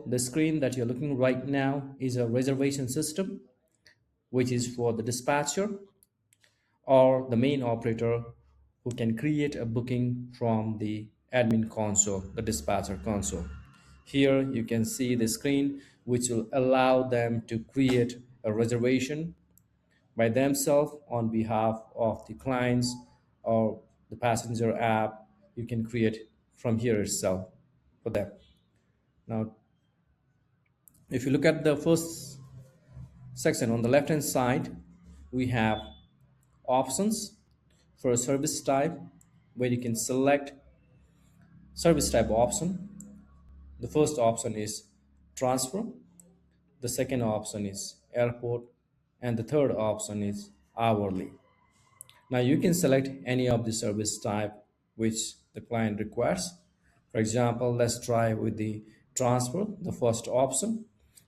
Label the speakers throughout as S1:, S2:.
S1: the screen that you're looking right now is a reservation system, which is for the dispatcher or the main operator who can create a booking from the admin console, the dispatcher console. Here you can see the screen which will allow them to create a reservation by themselves on behalf of the clients or the passenger app. You can create from here itself for them. Now, if you look at the first section on the left hand side, we have options for a service type where you can select service type option. The first option is transfer, the second option is airport, and the third option is hourly. Now you can select any of the service type which the client requires. For example, let's try with the transfer, the first option,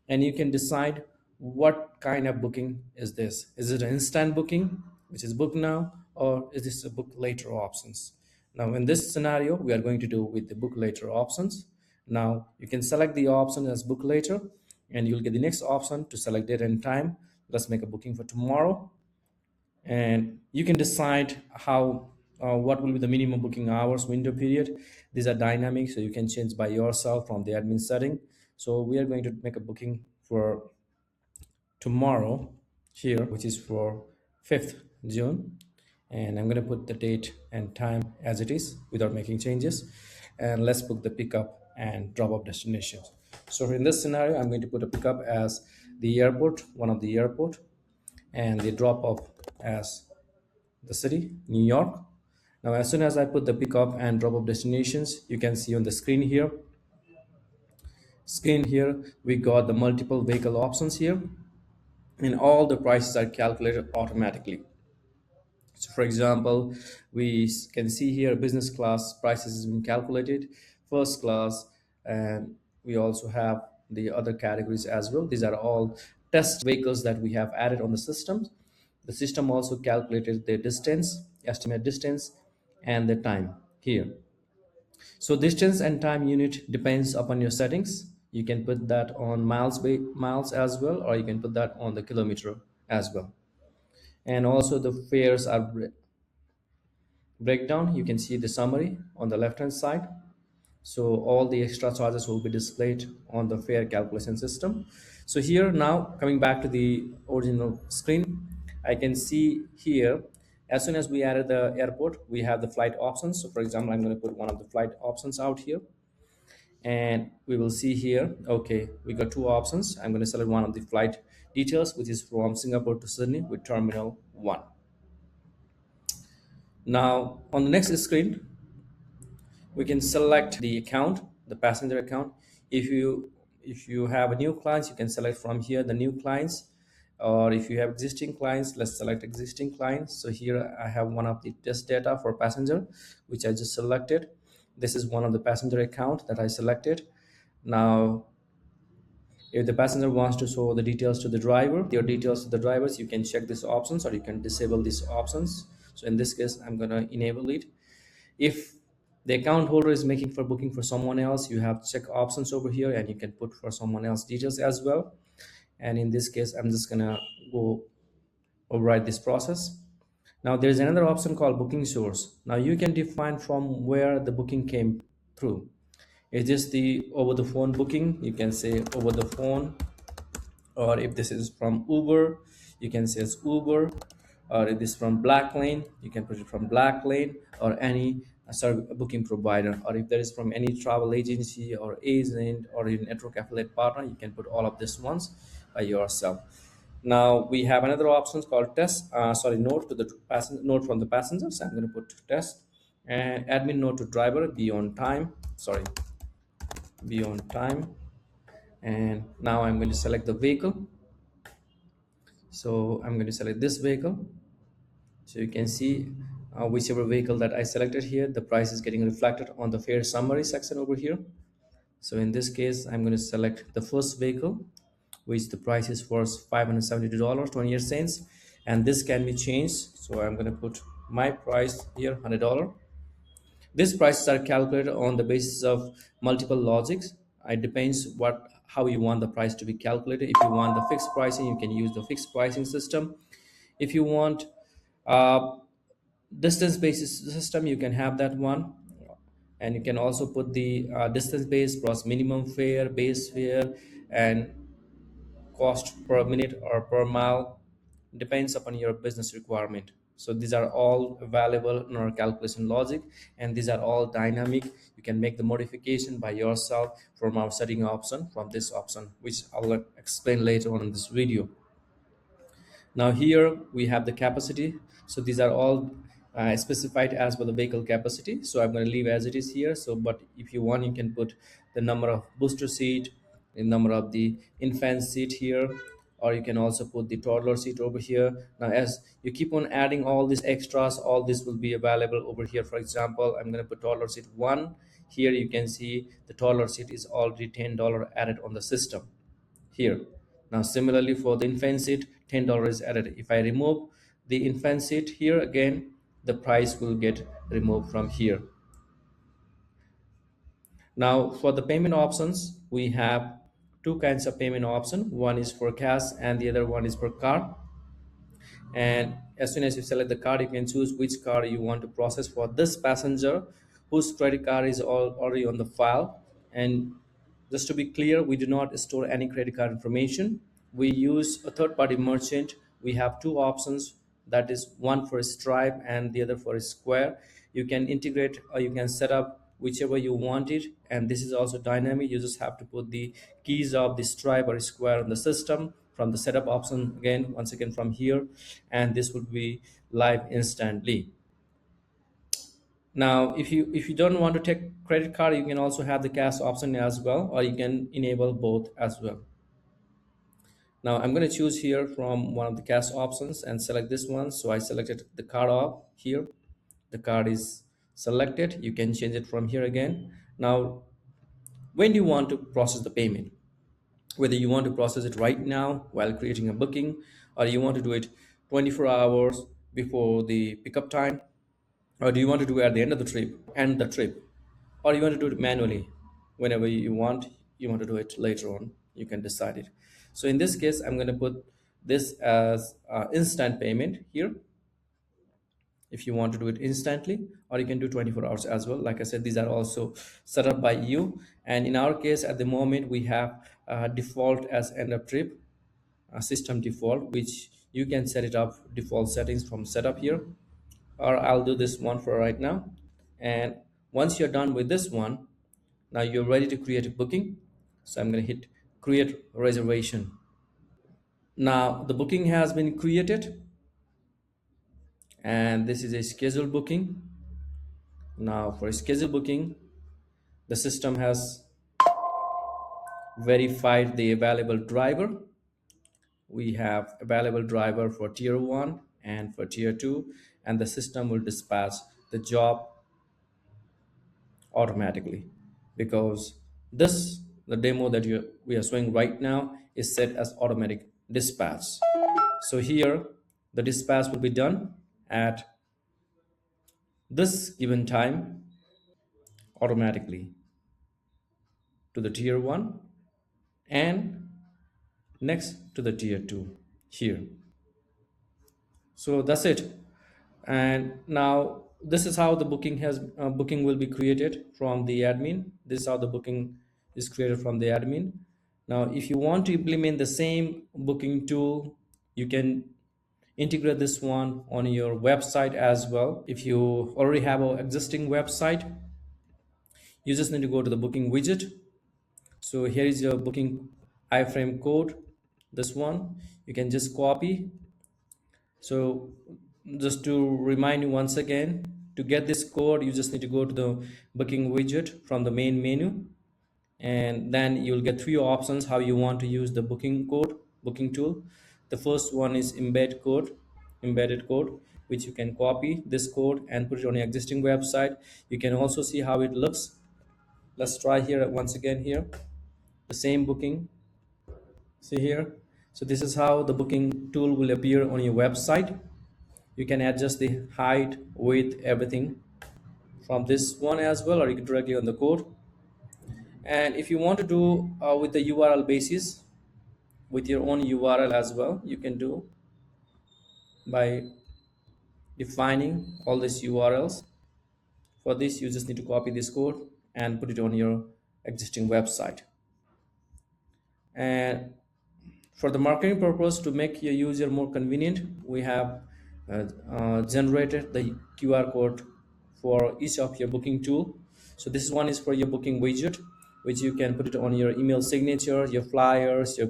S1: and you can decide what kind of booking is this. Is it an instant booking, which is book now, or is this a book later options? Now in this scenario, we are going to do with the book later options. Now you can select the option as book later, and you'll get the next option to select date and time. Let's make a booking for tomorrow, and you can decide how what will be the minimum booking hours window period. These are dynamic, so you can change by yourself from the admin setting. So we are going to make a booking for tomorrow here, which is for 5th June, and I'm going to put the date and time as it is without making changes. And let's book the pickup and drop off destinations. So in this scenario, I'm going to put a pickup as the airport, one of the airport, and the drop off as the city, New York. Now as soon as I put the pickup and drop off destinations, you can see on the screen here we got the multiple vehicle options here, and all the prices are calculated automatically. So for example, we can see here business class prices has been calculated, first class, and we also have the other categories as well. These are all test vehicles that we have added on the system. The system also calculated the distance, estimate distance, and the time here. So distance and time unit depends upon your settings. You can put that on miles as well, or you can put that on the kilometer as well. And also the fares are breakdown. You can see the summary on the left hand side. So all the extra charges will be displayed on the fare calculation system. So here now, coming back to the original screen, I can see here as soon as we added the airport, we have the flight options. So for example, I'm going to put one of the flight options out here, and we will see here, okay, we got two options. I'm going to select one of the flight details, which is from Singapore to Sydney with terminal 1. Now on the next screen, we can select the account, the passenger account. If you have a new clients, you can select from here the new clients, or if you have existing clients, let's select existing clients. So here I have one of the test data for passenger, which I just selected. This is one of the passenger account that I selected. Now if the passenger wants to show the details to the driver, your details to the drivers, you can check these options or you can disable these options. So in this case, I'm going to enable it. If the account holder is making for booking for someone else, you have check options over here, and you can put for someone else details as well. And in this case, I'm just gonna go override this process. Now there's another option called booking source. Now you can define from where the booking came through. Is this the over the phone booking? You can say over the phone, or if this is from Uber, you can say it's Uber, or if this is from Black Lane, you can put it from Black Lane, or any booking provider, or if there is from any travel agency or agent or a network affiliate partner, you can put all of these ones by yourself. Now we have another option called test, note to the passenger, note from the passengers. I'm going to put test, and admin note to driver, be on time, be on time. And now I'm going to select the vehicle. So I'm going to select this vehicle. So you can see whichever vehicle that I selected here, the price is getting reflected on the fare summary section over here. So in this case, I'm going to select the first vehicle, which the price is for $572.28, and this can be changed. So I'm going to put my price here, $100. These prices are calculated on the basis of multiple logics. It depends how you want the price to be calculated. If you want the fixed pricing, you can use the fixed pricing system. If you want distance based system, you can have that one. And you can also put the distance based plus minimum fare, base fare, and cost per minute or per mile, depends upon your business requirement. So these are all available in our calculation logic, and these are all dynamic. You can make the modification by yourself from our setting option, from this option, which I'll explain later on in this video. Now here we have the capacity. So these are all specified as per the vehicle capacity. So I'm going to leave as it is here. So, but if you want, you can put the number of booster seat, the number of the infant seat here, or you can also put the toddler seat over here. Now, as you keep on adding all these extras, all this will be available over here. For example, I'm going to put toddler seat one. Here you can see the toddler seat is already $10 added on the system here. Now similarly for the infant seat, $10 is added. If I remove the infant seat here, again the price will get removed from here. Now for the payment options, we have two kinds of payment option. One is for cash and the other one is for card. And as soon as you select the card, you can choose which card you want to process for this passenger whose credit card is already on the file. And just to be clear, we do not store any credit card information. We use a third-party merchant. We have two options, that is one for Stripe and the other for Square. You can integrate or you can set up whichever you want it, and this is also dynamic. You just have to put the keys of the Stripe or Square on the system from the setup option, again once again from here, and this would be live instantly. Now if you don't want to take credit card, you can also have the cash option as well, or you can enable both as well. Now I'm going to choose here from one of the cash options and select this one. So I selected the card op here. The card is selected. You can change it from here again. Now when do you want to process the payment? Whether you want to process it right now while creating a booking, or you want to do it 24 hours before the pickup time, or do you want to do it at the end the trip, or you want to do it manually whenever you want, you want to do it later on, you can decide it. So in this case, I'm going to put this as instant payment here, if you want to do it instantly, or you can do 24 hours as well. Like I said, these are also set up by you, and in our case at the moment we have default as end of trip, system default, which you can set it up default settings from setup here, or I'll do this one for right now. And once you're done with this one, now you're ready to create a booking. So I'm going to hit create reservation. Now the booking has been created, and this is a scheduled booking. Now for scheduled booking, the system has verified the available driver. We have available driver for tier 1 and for tier 2, and the system will dispatch the job automatically, because this the demo that we are showing right now is set as automatic dispatch. So here the dispatch will be done at this given time automatically to the tier 1 and next to the tier 2 here. So that's it. And now this is how the booking will be created from the admin. This is how the booking is created from the admin. Now if you want to implement the same booking tool, you can integrate this one on your website as well. If you already have an existing website, you just need to go to the booking widget. So here is your booking iframe code, this one you can just copy. So just to remind you once again, to get this code, you just need to go to the booking widget from the main menu, and then you'll get three options how you want to use the booking tool. The first one is embedded code, which you can copy this code and put it on your existing website. You can also see how it looks. Let's try here once again here, the same booking. See here. So this is how the booking tool will appear on your website. You can adjust the height, width, everything from this one as well, or you can directly on the code. And if you want to do with the URL basis, with your own URL as well, you can do by defining all these URLs. For this, you just need to copy this code and put it on your existing website. And for the marketing purpose, to make your user more convenient, we have generated the QR code for each of your booking tool. So this one is for your booking widget, which you can put it on your email signature, your flyers, your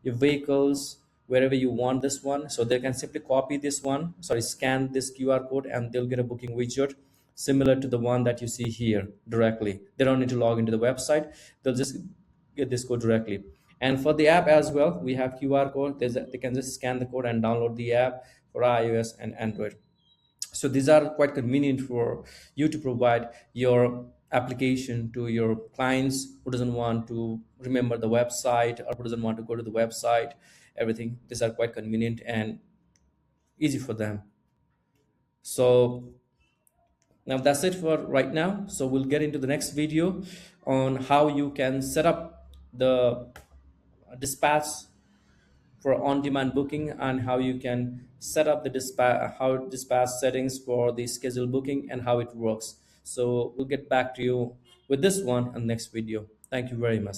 S1: vehicles, wherever you want this one. So they can simply copy this one, sorry, scan this QR code, and they'll get a booking widget similar to the one that you see here directly. They don't need to log into the website. They'll just get this code directly. And for the app as well, we have QR code. They can just scan the code and download the app for iOS and Android. So these are quite convenient for you to provide your application to your clients who doesn't want to remember the website or who doesn't want to go to the website. Everything, these are quite convenient and easy for them. So now that's it for right now. So we'll get into the next video on how you can set up the dispatch for on-demand booking, and how you can set up the dispatch settings for the scheduled booking and how it works. So we'll get back to you with this one in the next video. Thank you very much.